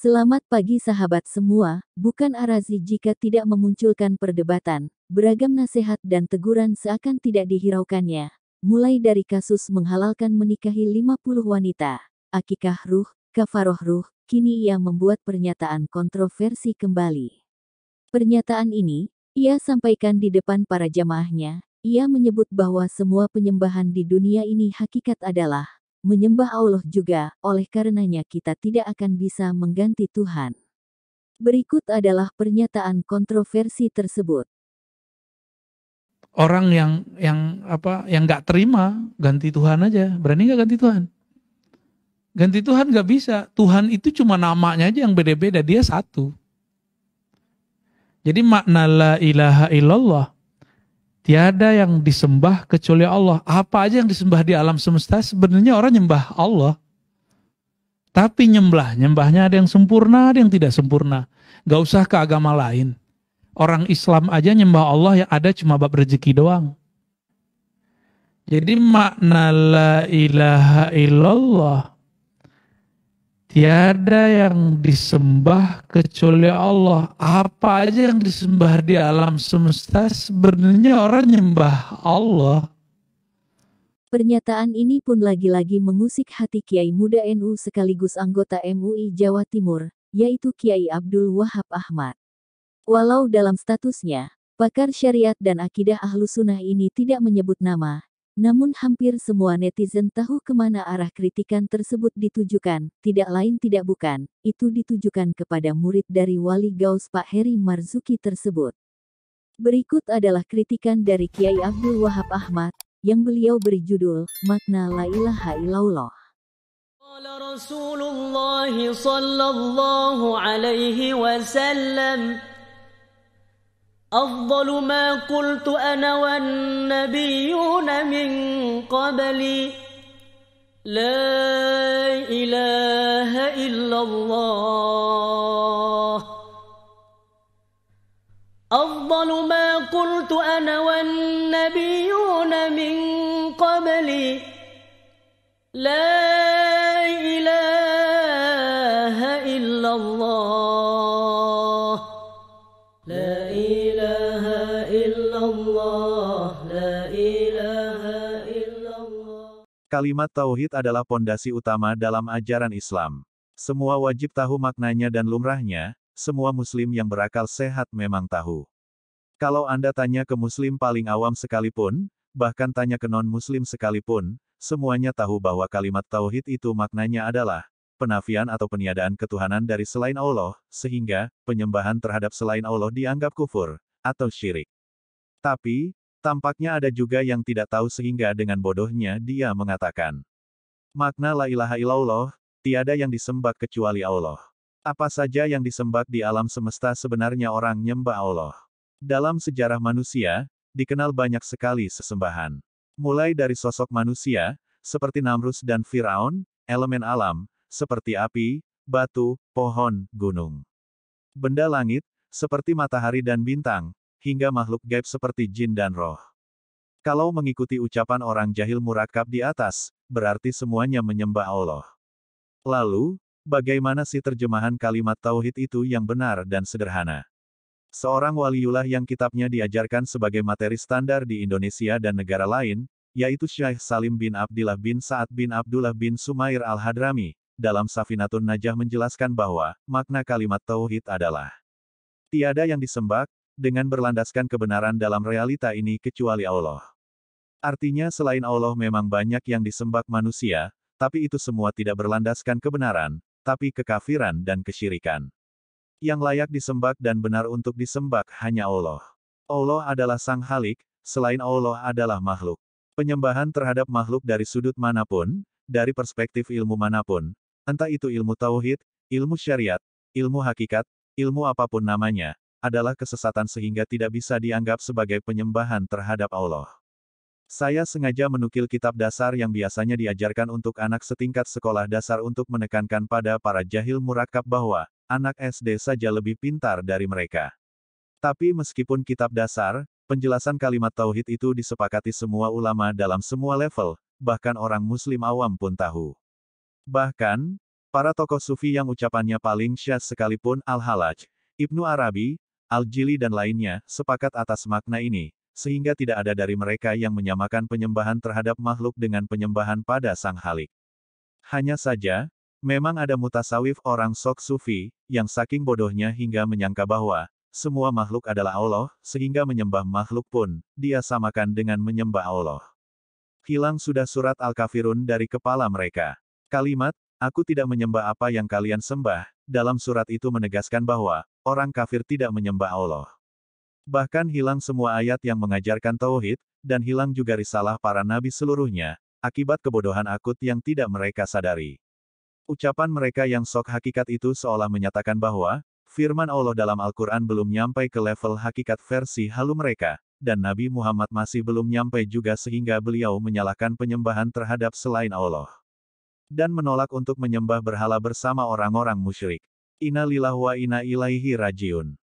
Selamat pagi sahabat semua, bukan Arazi jika tidak memunculkan perdebatan, beragam nasihat dan teguran seakan tidak dihiraukannya. Mulai dari kasus menghalalkan menikahi 50 wanita, akikah ruh, kafaroh ruh, kini ia membuat pernyataan kontroversi kembali. Pernyataan ini, ia sampaikan di depan para jamaahnya. Ia menyebut bahwa semua penyembahan di dunia ini hakikat adalah menyembah Allah juga, oleh karenanya kita tidak akan bisa mengganti Tuhan. Berikut adalah pernyataan kontroversi tersebut. Orang yang nggak terima ganti Tuhan aja, berani nggak ganti Tuhan? Ganti Tuhan nggak bisa. Tuhan itu cuma namanya aja yang beda-beda, dia satu. Jadi makna la ilaha illallah, tiada yang disembah kecuali Allah. Apa aja yang disembah di alam semesta sebenarnya orang nyembah Allah. Tapi nyembahnya ada yang sempurna, ada yang tidak sempurna. Gak usah ke agama lain. Orang Islam aja nyembah Allah yang ada cuma bab rezeki doang. Jadi makna la ilaha illallah, tiada yang disembah kecuali Allah. Apa aja yang disembah di alam semesta sebenarnya orang nyembah Allah. Pernyataan ini pun lagi-lagi mengusik hati Kiai Muda NU sekaligus anggota MUI Jawa Timur, yaitu Kiai Abdul Wahab Ahmad. Walau dalam statusnya, pakar syariat dan akidah Ahlussunnah ini tidak menyebut nama, namun hampir semua netizen tahu kemana arah kritikan tersebut ditujukan, tidak lain tidak bukan, itu ditujukan kepada murid dari Wali Gaus Pak Heri Marzuki tersebut. Berikut adalah kritikan dari Kiai Abdul Wahab Ahmad, yang beliau beri judul, Makna La Ilaha Illallah. Qala Rasulullah sallallahu alaihi wasallam, afdalu ma qultu ana wan nabiyyuna min qabli, la ilaha illallah. Afdalu ma qultu ana wan nabiyyuna min qabli, la ilaha illallah. La ilaha illallah, la ilaha illallah. Kalimat tauhid adalah pondasi utama dalam ajaran Islam. Semua wajib tahu maknanya dan lumrahnya, semua muslim yang berakal sehat memang tahu. Kalau Anda tanya ke muslim paling awam sekalipun, bahkan tanya ke non-muslim sekalipun, semuanya tahu bahwa kalimat tauhid itu maknanya adalah penafian atau peniadaan ketuhanan dari selain Allah, sehingga penyembahan terhadap selain Allah dianggap kufur atau syirik. Tapi, tampaknya ada juga yang tidak tahu sehingga dengan bodohnya dia mengatakan, makna la ilaha illallah, tiada yang disembah kecuali Allah. Apa saja yang disembah di alam semesta sebenarnya orang nyembah Allah. Dalam sejarah manusia, dikenal banyak sekali sesembahan. Mulai dari sosok manusia, seperti Namrus dan Firaun, elemen alam, seperti api, batu, pohon, gunung. Benda langit, seperti matahari dan bintang, hingga makhluk gaib seperti jin dan roh. Kalau mengikuti ucapan orang jahil murakab di atas, berarti semuanya menyembah Allah. Lalu, bagaimana sih terjemahan kalimat tauhid itu yang benar dan sederhana? Seorang waliullah yang kitabnya diajarkan sebagai materi standar di Indonesia dan negara lain, yaitu Syekh Salim bin Abdillah bin Sa'ad bin Abdullah bin Sumair al-Hadrami, dalam Safinatun Najah menjelaskan bahwa, makna kalimat tauhid adalah tiada yang disembah, dengan berlandaskan kebenaran dalam realita ini kecuali Allah. Artinya selain Allah memang banyak yang disembah manusia, tapi itu semua tidak berlandaskan kebenaran, tapi kekafiran dan kesyirikan. Yang layak disembah dan benar untuk disembah hanya Allah. Allah adalah Sang Khalik, selain Allah adalah makhluk. Penyembahan terhadap makhluk dari sudut manapun, dari perspektif ilmu manapun, entah itu ilmu tauhid, ilmu syariat, ilmu hakikat, ilmu apapun namanya, adalah kesesatan sehingga tidak bisa dianggap sebagai penyembahan terhadap Allah. Saya sengaja menukil kitab dasar yang biasanya diajarkan untuk anak setingkat sekolah dasar untuk menekankan pada para jahil murakab bahwa, anak SD saja lebih pintar dari mereka. Tapi meskipun kitab dasar, penjelasan kalimat tauhid itu disepakati semua ulama dalam semua level, bahkan orang muslim awam pun tahu. Bahkan, Para tokoh sufi yang ucapannya paling syadz sekalipun Al-Hallaj, Ibnu Arabi, Al-Jili dan lainnya, sepakat atas makna ini, sehingga tidak ada dari mereka yang menyamakan penyembahan terhadap makhluk dengan penyembahan pada Sang Khalik. Hanya saja, memang ada mutasawif orang sok sufi, yang saking bodohnya hingga menyangka bahwa, semua makhluk adalah Allah, sehingga menyembah makhluk pun, dia samakan dengan menyembah Allah. Hilang sudah surat Al-Kafirun dari kepala mereka. Kalimat, aku tidak menyembah apa yang kalian sembah, dalam surat itu menegaskan bahwa, orang kafir tidak menyembah Allah. Bahkan hilang semua ayat yang mengajarkan tauhid, dan hilang juga risalah para nabi seluruhnya, akibat kebodohan akut yang tidak mereka sadari. Ucapan mereka yang sok hakikat itu seolah menyatakan bahwa, firman Allah dalam Al-Quran belum nyampai ke level hakikat versi halu mereka, dan Nabi Muhammad masih belum nyampai juga sehingga beliau menyalahkan penyembahan terhadap selain Allah. Dan menolak untuk menyembah berhala bersama orang-orang musyrik. Inna lillahi wa inna ilaihi rajiun.